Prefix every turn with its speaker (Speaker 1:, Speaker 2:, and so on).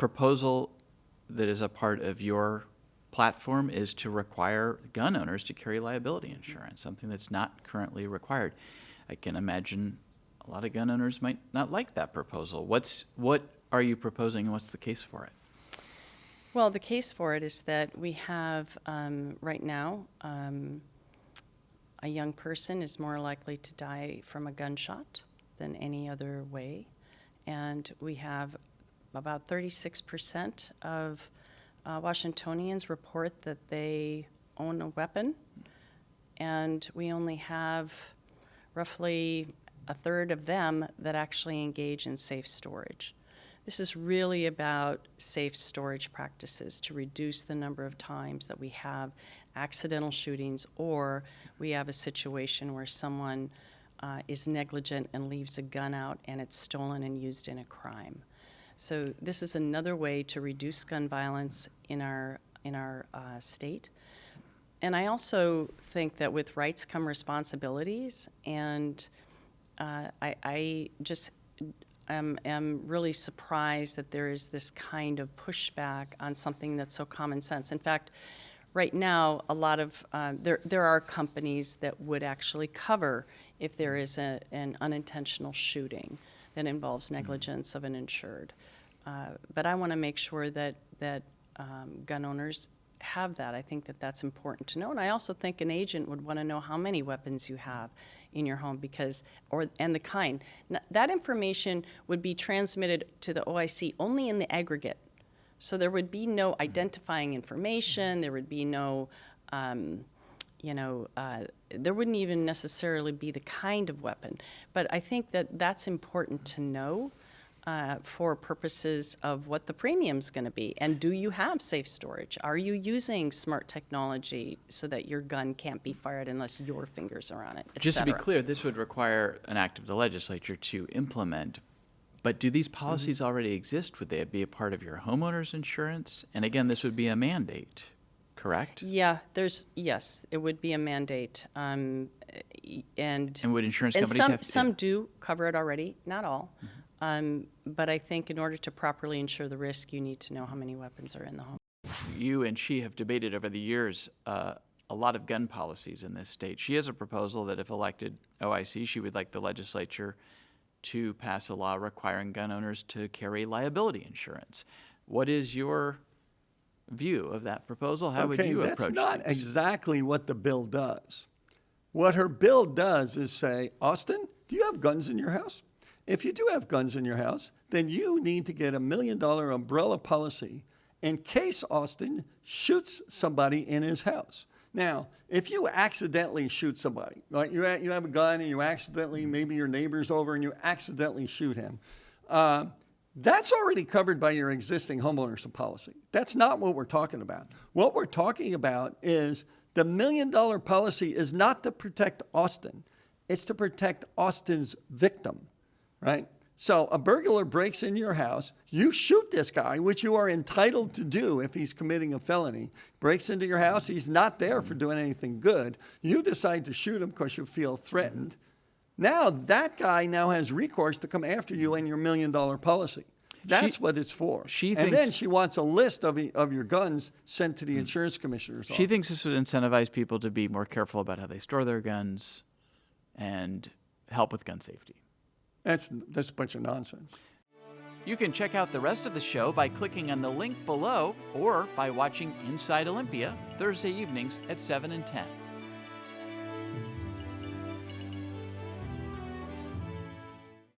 Speaker 1: proposal that is a part of your platform is to require gun owners to carry liability insurance, something that's not currently required. I can imagine a lot of gun owners might not like that proposal. What are you proposing, and what's the case for it?
Speaker 2: Well, the case for it is that we have, right now, a young person is more likely to die from a gunshot than any other way. And we have about 36% of Washingtonians report that they own a weapon. And we only have roughly a third of them that actually engage in safe storage. This is really about safe storage practices to reduce the number of times that we have accidental shootings, or we have a situation where someone is negligent and leaves a gun out and it's stolen and used in a crime. So this is another way to reduce gun violence in our state. And I also think that with rights come responsibilities, and I just am really surprised that there is this kind of pushback on something that's so common sense. In fact, right now, a lot of there are companies that would actually cover if there is an unintentional shooting that involves negligence of an insured. But I want to make sure that gun owners have that. I think that that's important to know. And I also think an agent would want to know how many weapons you have in your home, and the kind. That information would be transmitted to the OIC only in the aggregate. So there would be no identifying information, there would be no, there wouldn't even necessarily be the kind of weapon. But I think that that's important to know for purposes of what the premium's going to be. And do you have safe storage? Are you using smart technology so that your gun can't be fired unless your fingers are on it, et
Speaker 1: Just to be
Speaker 2: cetera?
Speaker 1: clear, this would require an act of the legislature to implement. But do these policies already exist? Would they be a part of your homeowner's insurance? And again, this would be a mandate, correct?
Speaker 2: Yeah, yes, it would be a mandate. And
Speaker 1: would insurance
Speaker 2: and
Speaker 1: companies have to?
Speaker 2: some do cover it already, not all. But I think in order to properly insure the risk, you need to know how many weapons are in the home.
Speaker 1: You and she have debated over the years a lot of gun policies in this state. She has a proposal that if elected OIC, she would like the legislature to pass a law requiring gun owners to carry liability insurance. What is your view of that proposal? How would you approach
Speaker 3: that's not
Speaker 1: things?
Speaker 3: exactly what the bill does. What her bill does is say, Austin, do you have guns in your house? If you do have guns in your house, then you need to get $1 million umbrella policy in case Austin shoots somebody in his house. Now, if you accidentally shoot somebody, like you have a gun and you accidentally, maybe your neighbor's over and you accidentally shoot him, that's already covered by your existing homeowners policy. That's not what we're talking about. What we're talking about is the $1 million policy is not to protect Austin. It's to protect Austin's victim, right? So a burglar breaks in your house, you shoot this guy, which you are entitled to do if he's committing a felony, breaks into your house, he's not there for doing anything good. You decide to shoot him because you feel threatened. Now that guy now has recourse to come after you and your $1 million policy. That's what it's for. And then she wants a list of your guns sent to the insurance commissioner's office.
Speaker 1: She thinks this would incentivize people to be more careful about how they store their guns and help with gun safety.
Speaker 3: That's a bunch of nonsense.
Speaker 1: You can check out the rest of the show by clicking on the link below or by watching Inside Olympia Thursday evenings at 7 and 10.